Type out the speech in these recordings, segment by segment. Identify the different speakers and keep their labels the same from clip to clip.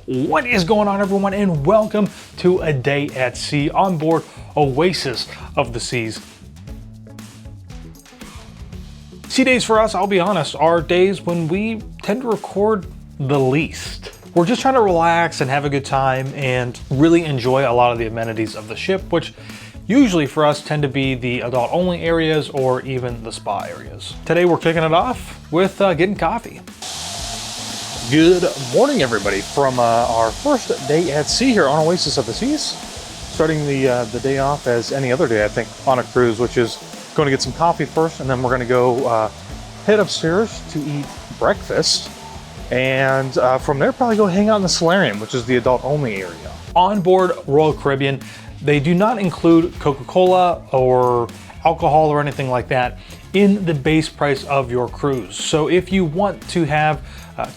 Speaker 1: What is going on, everyone, and welcome to a day at sea on board Oasis of the Seas. Sea days for us, I'll be honest, are days when we tend to record the least. We're just trying to relax and have a good time and really enjoy a lot of the amenities of the ship, which usually for us tend to be the adult only areas or even the spa areas. Today we're kicking it off with getting coffee. Good morning, everybody, from our first day at sea here on Oasis of the Seas. Starting the day off as any other day, I think, on a cruise, which is going to get some coffee first, and then we're going to go head upstairs to eat breakfast. And from there, probably go hang out in the Solarium, which is the adult only area. On board Royal Caribbean, they do not include Coca-Cola or alcohol or anything like that in the base price of your cruise. So if you want to have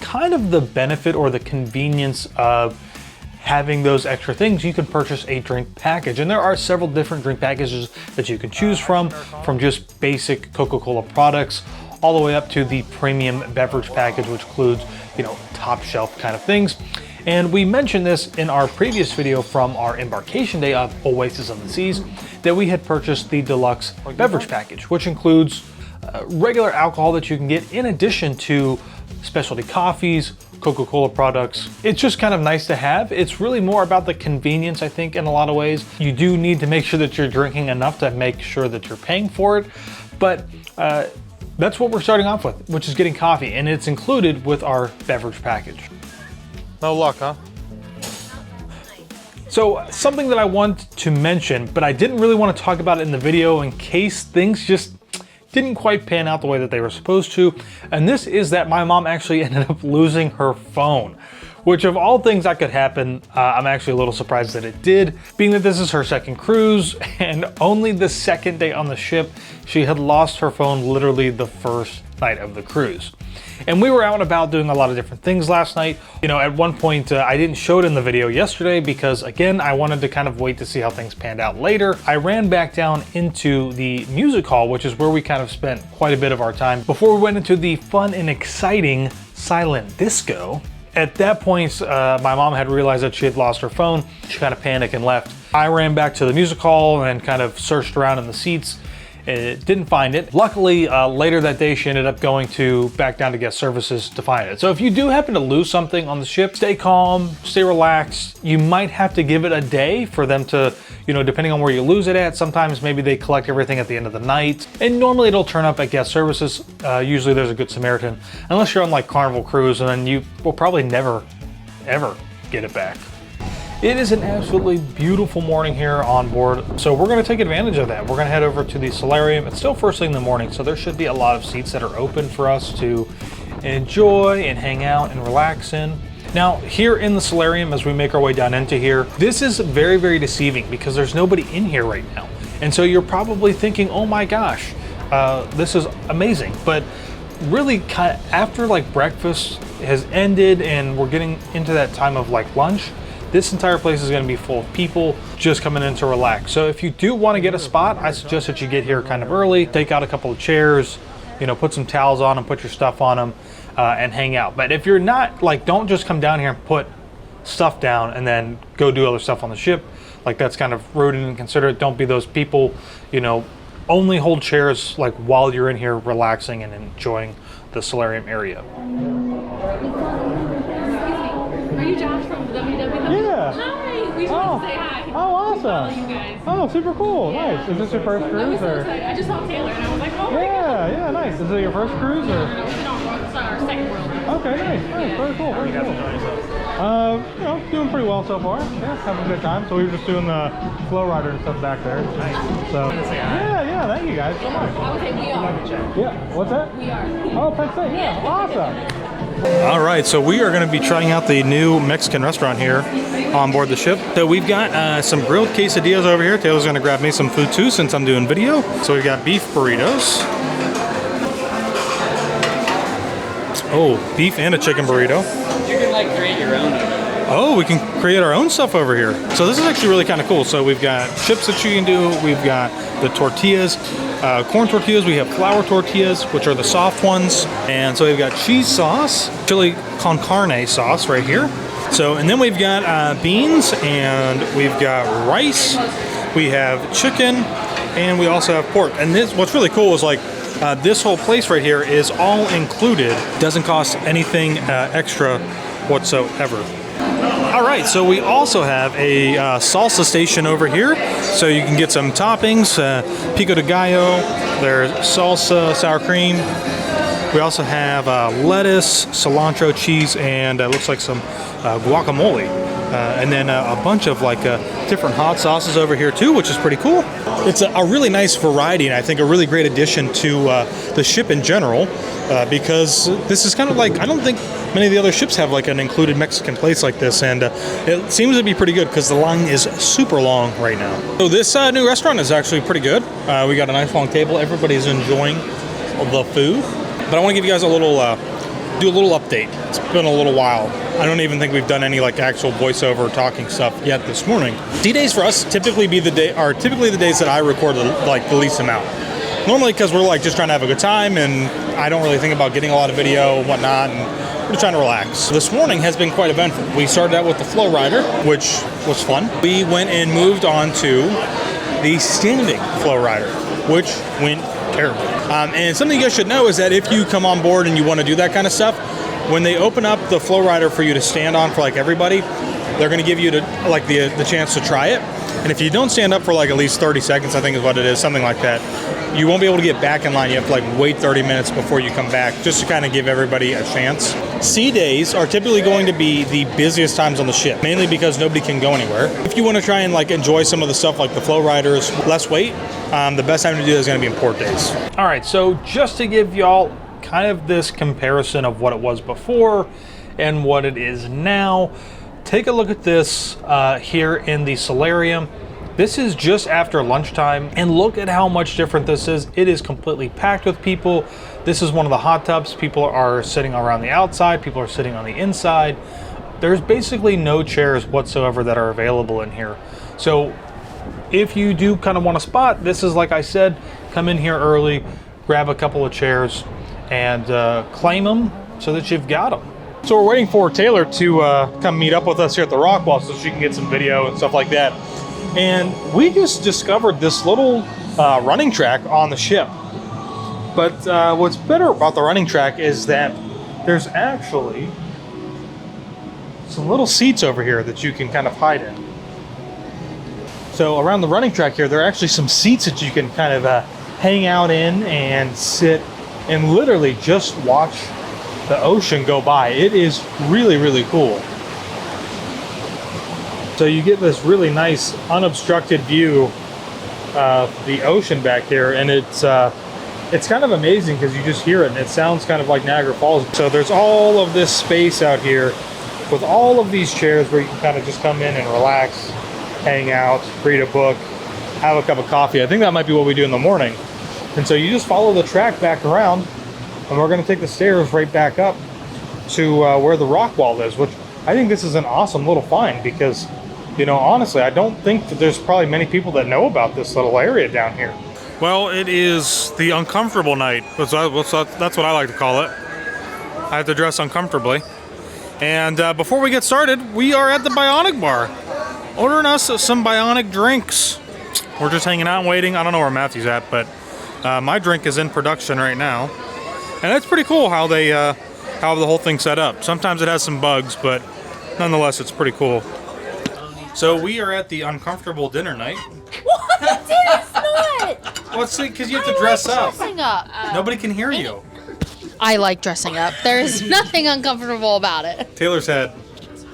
Speaker 1: kind of the benefit or the convenience of having those extra things, you can purchase a drink package. And there are several different drink packages that you can choose from just basic Coca-Cola products all the way up to the premium beverage package, which includes, you know, top shelf kind of things. And we mentioned this in our previous video from our embarkation day of Oasis of the Seas, that we had purchased the deluxe beverage package, which includes regular alcohol that you can get in addition to specialty coffees, Coca-Cola products. It's just kind of nice to have. It's really more about the convenience, I think, in a lot of ways. You do need to make sure that you're drinking enough to make sure that you're paying for it. But that's what we're starting off with, which is getting coffee, and it's included with our beverage package. No luck, huh? So something that I want to mention, but I didn't really want to talk about it in the video in case things just didn't quite pan out the way that they were supposed to. And this is that my mom actually ended up losing her phone, which of all things that could happen, I'm actually a little surprised that it did, being that this is her second cruise, and only the second day on the ship, she had lost her phone literally the first night of the cruise. And we were out and about doing a lot of different things last night. You know, at one point, I didn't show it in the video yesterday because, again, I wanted to kind of wait to see how things panned out later. I ran back down into the music hall, which is where we kind of spent quite a bit of our time before we went into the fun and exciting silent disco. At that point, my mom had realized that she had lost her phone. She kind of panicked and left. I ran back to the music hall and kind of searched around in the seats. Didn't find it. Luckily, later that day, she ended up going back down to guest services to find it. So if you do happen to lose something on the ship, stay calm, stay relaxed. You might have to give it a day for them to, you know, depending on where you lose it at. Sometimes maybe they collect everything at the end of the night, and normally it'll turn up at guest services. Usually there's a good Samaritan, unless you're on like Carnival Cruise, and then you will probably never, ever get it back. It is an absolutely beautiful morning here on board, so we're going to take advantage of that. We're going to head over to the Solarium. It's still first thing in the morning, so there should be a lot of seats that are open for us to enjoy and hang out and relax in. Now, here in the Solarium, as we make our way down into here, this is very, very deceiving because there's nobody in here right now. And so you're probably thinking, oh my gosh, this is amazing. But really, kind of after like breakfast has ended and we're getting into that time of like lunch, this entire place is going to be full of people just coming in to relax. So if you do want to get a spot, I suggest that you get here kind of early, take out a couple of chairs, you know, put some towels on them, put your stuff on them, and hang out. But if you're not, like, don't just come down here and put stuff down and then go do other stuff on the ship. Like, that's kind of rude and inconsiderate. Don't be those people, you know. Only hold chairs like while you're in here relaxing and enjoying the Solarium area.
Speaker 2: Are you Josh from WWE?
Speaker 1: Yeah.
Speaker 2: Hi. We just wanted to say hi.
Speaker 1: Oh, awesome.
Speaker 2: Follow you guys.
Speaker 1: Oh, super cool.
Speaker 2: Yeah.
Speaker 1: Nice. Is this your first
Speaker 2: I
Speaker 1: cruise?
Speaker 2: was so
Speaker 1: Or?
Speaker 2: excited. I just saw Taylor and I was like, oh my
Speaker 1: Yeah, yeah, nice. Is it your first cruise? Or?
Speaker 2: No, it's our second world.
Speaker 1: Okay, nice. Nice. Very cool. Very cool. You know, doing pretty well so far. Yeah, having a good time. So we were just doing the flow rider and stuff back there. Nice. So yeah, thank you guys so much.
Speaker 2: I would say we are.
Speaker 1: Yeah, what's that?
Speaker 2: We are.
Speaker 1: Oh, Penn State. Yeah, awesome. All right, so we are going to be trying out the new Mexican restaurant here on board the ship. So we've got some grilled quesadillas over here. Taylor's going to grab me some food too since I'm doing video. So we've got beef burritos. Oh, beef and a chicken burrito.
Speaker 3: You can like create your own.
Speaker 1: Oh, we can create our own stuff over here. So this is actually really kind of cool. So we've got chips that you can do. We've got the tortillas, corn tortillas. We have flour tortillas, which are the soft ones. And so we've got cheese sauce, chili con carne sauce right here. So, and then we've got beans, and we've got rice, we have chicken, and we also have pork. And this, what's really cool is like, this whole place right here is all included. Doesn't cost anything extra whatsoever. All right, so we also have a salsa station over here. So you can get some toppings, pico de gallo, there's salsa, sour cream. We also have lettuce, cilantro, cheese, and looks like some guacamole. And then a bunch of like different hot sauces over here too, which is pretty cool. It's a really nice variety, and I think a really great addition to the ship in general, because this is kind of like, I don't think many of the other ships have like an included Mexican place like this, and it seems to be pretty good because the line is super long right now. So this new restaurant is actually pretty good. We got a nice long table. Everybody's enjoying the food. But I want to give you guys a little, do a little update. It's been a little while. I don't even think we've done any like actual voiceover talking stuff yet this morning. D-days for us typically the days that I record the least amount. Normally because we're like just trying to have a good time, and I don't really think about getting a lot of video and whatnot, and we're just trying to relax. This morning has been quite eventful. We started out with the flow rider, which was fun. We went and moved on to the standing flow rider, which went terrible. And something you guys should know is that if you come on board and you want to do that kind of stuff, when they open up the flow rider for you to stand on for like everybody, they're going to give you the chance to try it. And if you don't stand up for like at least 30 seconds, I think is what it is, something like that, you won't be able to get back in line. You have to like wait 30 minutes before you come back, just to kind of give everybody a chance. Sea days are typically going to be the busiest times on the ship, mainly because nobody can go anywhere. If you want to try and like enjoy some of the stuff like the flow riders, less wait, the best time to do that is going to be in port days. All right, so just to give y'all kind of this comparison of what it was before and what it is now, take a look at this here in the Solarium. This is just after lunchtime, and look at how much different this is. It is completely packed with people. This is one of the hot tubs. People are sitting around the outside, people are sitting on the inside. There's basically no chairs whatsoever that are available in here. So if you do kind of want a spot, this is, like I said, come in here early, grab a couple of chairs, and claim them so that you've got them. So we're waiting for Taylor to come meet up with us here at the Rockwall so she can get some video and stuff like that. And we just discovered this little running track on the ship. But what's better about the running track is that there's actually some little seats over here that you can kind of hide in. So around the running track here, there are actually some seats that you can kind of hang out in and sit and literally just watch the ocean go by. It is really, really cool. So you get this really nice unobstructed view of the ocean back here, and it's kind of amazing because you just hear it and it sounds kind of like Niagara Falls. So there's all of this space out here with all of these chairs where you can kind of just come in and relax, hang out, read a book, have a cup of coffee. I think that might be what we do in the morning. And so you just follow the track back around, and we're going to take the stairs right back up to where the rock wall is, which I think this is an awesome little find because, you know, honestly, I don't think that there's probably many people that know about this little area down here. Well, it is the uncomfortable night. That's what I like to call it. I have to dress uncomfortably. And before we get started, we are at the Bionic Bar, ordering us some Bionic drinks. We're just hanging out and waiting. I don't know where Matthew's at, but my drink is in production right now. And it's pretty cool how they how the whole thing's set up. Sometimes it has some bugs, but nonetheless, it's pretty cool. So we are at the uncomfortable dinner night.
Speaker 4: What? It's not.
Speaker 1: Well, it's because you have to dress up.
Speaker 4: Dressing up.
Speaker 1: Nobody can hear you.
Speaker 4: I like dressing up. There is nothing uncomfortable about it.
Speaker 1: Taylor's had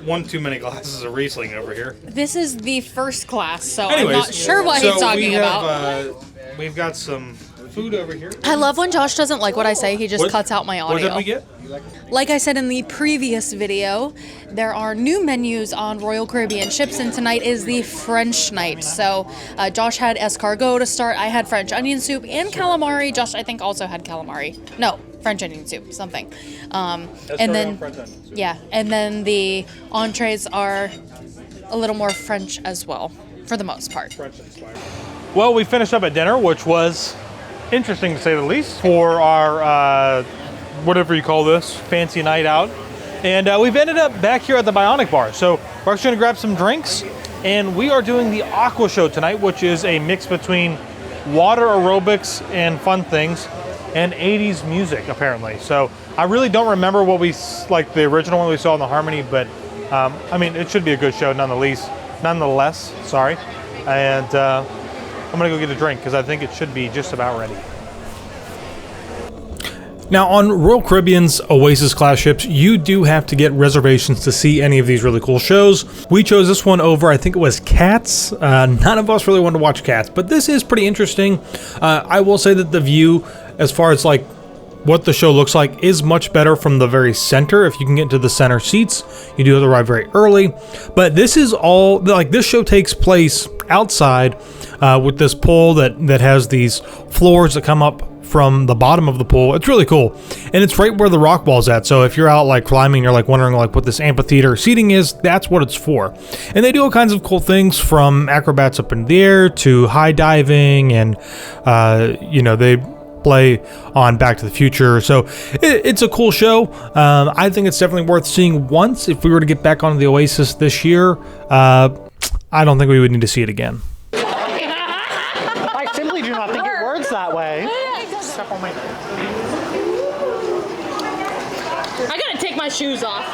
Speaker 1: one too many glasses of Riesling over here.
Speaker 4: This is the first class, so
Speaker 1: Anyways,
Speaker 4: I'm not sure what he's talking about.
Speaker 1: We've got some food over here.
Speaker 4: I love when Josh doesn't like what I say. He just cuts out my audio.
Speaker 1: What did we get?
Speaker 4: Like I said in the previous video, there are new menus on Royal Caribbean ships, and tonight is the French night. So Josh had escargot to start. I had French onion soup and calamari. Josh, I think, also had calamari. No, French onion soup, something. And then, yeah, and then the entrees are a little more French as well, for the most part.
Speaker 1: Well, we finished up at dinner, which was interesting to say the least, for our whatever you call this, fancy night out. And we've ended up back here at the Bionic Bar. So we're actually gonna grab some drinks, and we are doing the Aqua Show tonight, which is a mix between water aerobics and fun things and 80s music, apparently. So I really don't remember what we, like the original one we saw in the Harmony, but I mean, it should be a good show nonetheless, sorry. And I'm gonna go get a drink because I think it should be just about ready. Now, on Royal Caribbean's Oasis class ships, you do have to get reservations to see any of these really cool shows. We chose this one over, I think it was Cats. None of us really wanted to watch Cats, but this is pretty interesting. I will say that the view, as far as like what the show looks like, is much better from the very center. If you can get into the center seats, you do have to arrive very early. But this is all, like, this show takes place outside with this pool that has these floors that come up from the bottom of the pool. It's really cool, and it's right where the rock wall's at. So if you're out like climbing, you're like wondering like what this amphitheater seating is, that's what it's for. And they do all kinds of cool things, from acrobats up in the air to high diving, and you know, they play on Back to the Future. So it's a cool show. I think it's definitely worth seeing once. If we were to get back onto the Oasis this year, I don't think we would need to see it again.
Speaker 5: I simply do not think it works that way. Step on my...
Speaker 2: I gotta take my shoes off.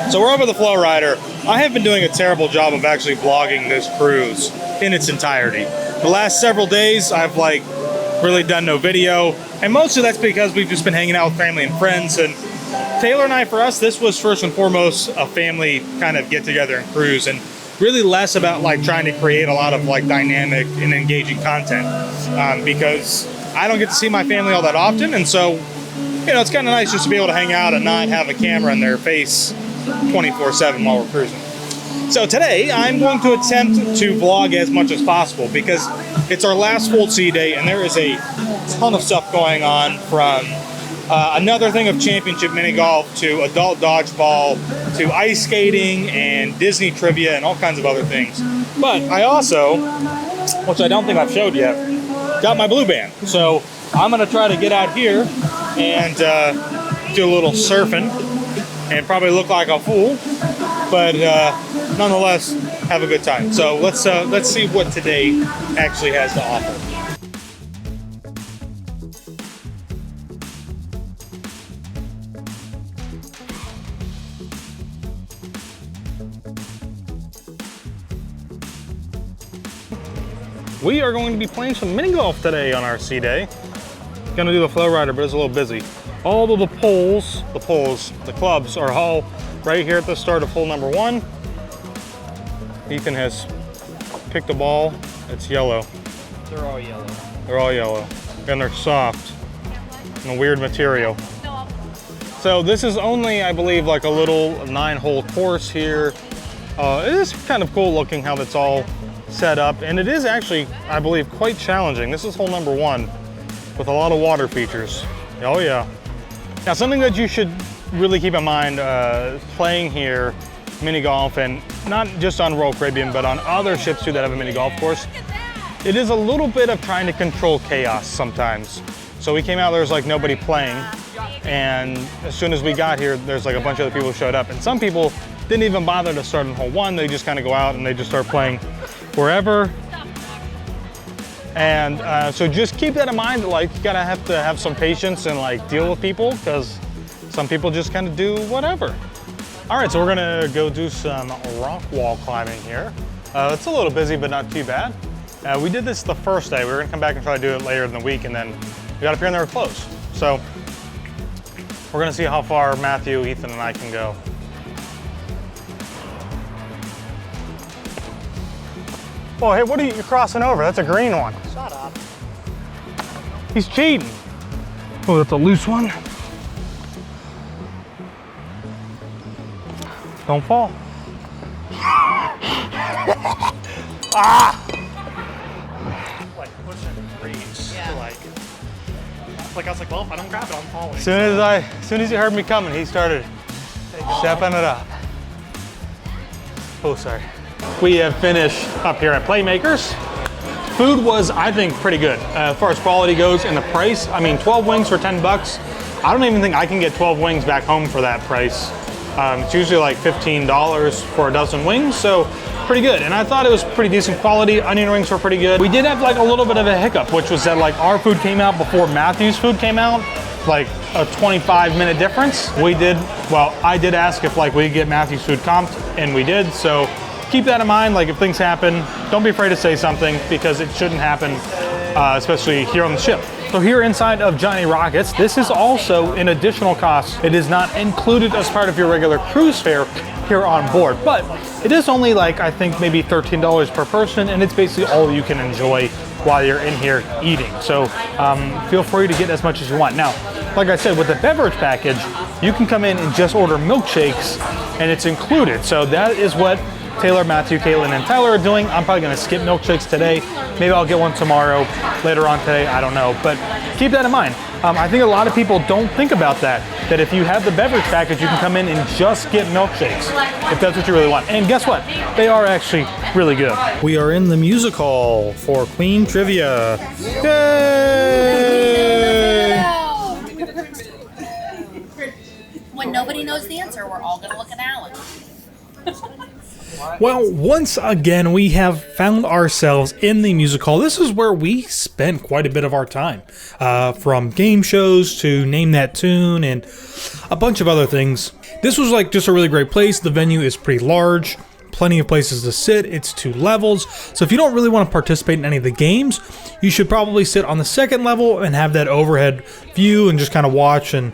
Speaker 1: So we're over the Flow Rider. I have been doing a terrible job of actually vlogging this cruise in its entirety. The last several days, I've like really done no video, and mostly that's because we've just been hanging out with family and friends. And Taylor and I, for us, this was first and foremost a family kind of get together and cruise, and really less about like trying to create a lot of like dynamic and engaging content, because I don't get to see my family all that often, and so, you know, it's kind of nice just to be able to hang out and not have a camera in their face 24/7 while we're cruising. So today I'm going to attempt to vlog as much as possible because it's our last full sea day, and there is a ton of stuff going on, from another thing of championship mini golf to adult dodgeball to ice skating and Disney trivia and all kinds of other things. But I also, which I don't think I've showed yet, got my blue band. So I'm gonna try to get out here and do a little surfing and probably look like a fool, but nonetheless have a good time. So let's see what today actually has to offer. We are going to be playing some mini golf today on our sea day. Gonna do the Flow Rider, but it's a little busy. All of the clubs are all right here at the start of hole number 1. Ethan has picked a ball. It's yellow.
Speaker 3: They're all yellow.
Speaker 1: They're all yellow, and they're soft and a weird material. So this is only, I believe, like a little 9-hole course here. It is kind of cool looking how that's all set up, and it is actually, I believe, quite challenging. This is hole number 1 with a lot of water features. Oh yeah. Now, something that you should really keep in mind playing here, mini golf, and not just on Royal Caribbean, but on other ships too that have a mini golf course, it is a little bit of trying to control chaos sometimes. So we came out, there was like nobody playing, and as soon as we got here, there's like a bunch of other people who showed up, and some people didn't even bother to start in hole 1. They just kind of go out and they just start playing wherever. And so just keep that in mind, that like you gotta have to have some patience and like deal with people, because some people just kind of do whatever. All right, so we're gonna go do some rock wall climbing here. It's a little busy, but not too bad. We did this the first day. We were gonna come back and try to do it later in the week, and then we got up here and they were closed. So we're gonna see how far Matthew, Ethan, and I can go. Oh, hey, what are you crossing over? That's a green one.
Speaker 5: Shut up.
Speaker 1: He's cheating. Oh, that's a loose one. Don't fall. Ah!
Speaker 5: Like pushing reach. Yeah. Like I was like, well, if I don't grab it, I'm falling.
Speaker 1: As soon as he heard me coming, he started stepping it up. Oh, sorry. We have finished up here at Playmakers. Food was, I think, pretty good as far as quality goes, and the price. I mean, 12 wings for 10 bucks. I don't even think I can get 12 wings back home for that price. It's usually like $15 for a dozen wings, so pretty good. And I thought it was pretty decent quality. Onion rings were pretty good. We did have like a little bit of a hiccup, which was that like our food came out before Matthew's food came out, like a 25-minute difference. I did ask if like we could get Matthew's food comped, and we did, so keep that in mind. Like if things happen, don't be afraid to say something, because it shouldn't happen, especially here on the ship. So here inside of Johnny Rockets, this is also an additional cost. It is not included as part of your regular cruise fare here on board, but it is only like, I think maybe $13 per person, and it's basically all you can enjoy while you're in here eating. So feel free to get as much as you want. Now, like I said, with the beverage package, you can come in and just order milkshakes, and it's included. So that is what Taylor, Matthew, Katelynne, and Tyler are doing. I'm probably gonna skip milkshakes today. Maybe I'll get one tomorrow, later on today, I don't know. But keep that in mind. I think a lot of people don't think about that if you have the beverage package, you can come in and just get milkshakes, if that's what you really want. And guess what? They are actually really good. We are in the music hall for Queen Trivia. Yay!
Speaker 6: When nobody knows the answer, we're all gonna look at Alan.
Speaker 1: Well, once again, we have found ourselves in the music hall. This is where we spend quite a bit of our time, from game shows to Name That Tune and a bunch of other things. This was like just a really great place. The venue is pretty large, plenty of places to sit. It's 2 levels. So if you don't really want to participate in any of the games, you should probably sit on the 2nd level and have that overhead view and just kind of watch and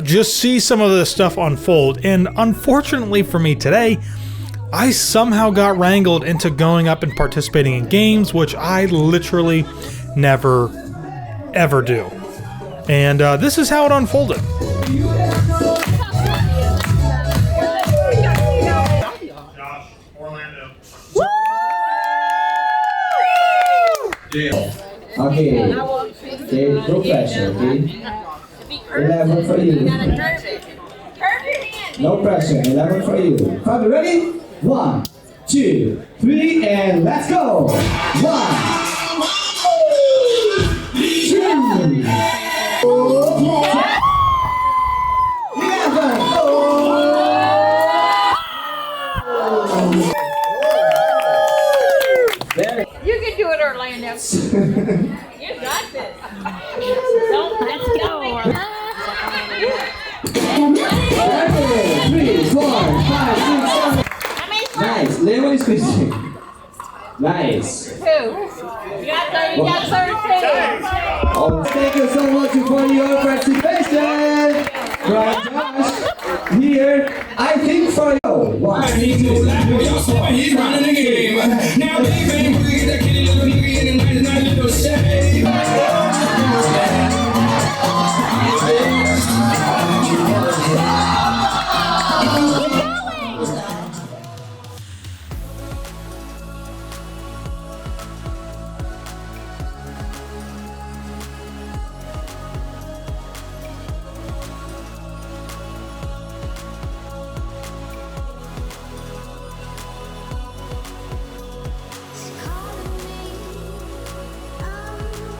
Speaker 1: just see some of the stuff unfold. And unfortunately for me today, I somehow got wrangled into going up and participating in games, which I literally never, ever do. And this is how it unfolded.
Speaker 7: Okay, no pressure, okay? 11 for you. No pressure, 11 for you. Are you ready? 1, 2, 3, and let's go! 1, 2, 11.
Speaker 2: You can do it, Orlando. You got this. Let's go, Orlando.
Speaker 7: 3, 4, 5, 6, 7. Nice. Lemon is squeezing. Nice.
Speaker 2: 2. You got 13.
Speaker 7: Oh, thank you so much for your participation. Right, Josh. Here, I think for you. 1, 2, 3, 4, 5, 6, 7. Now,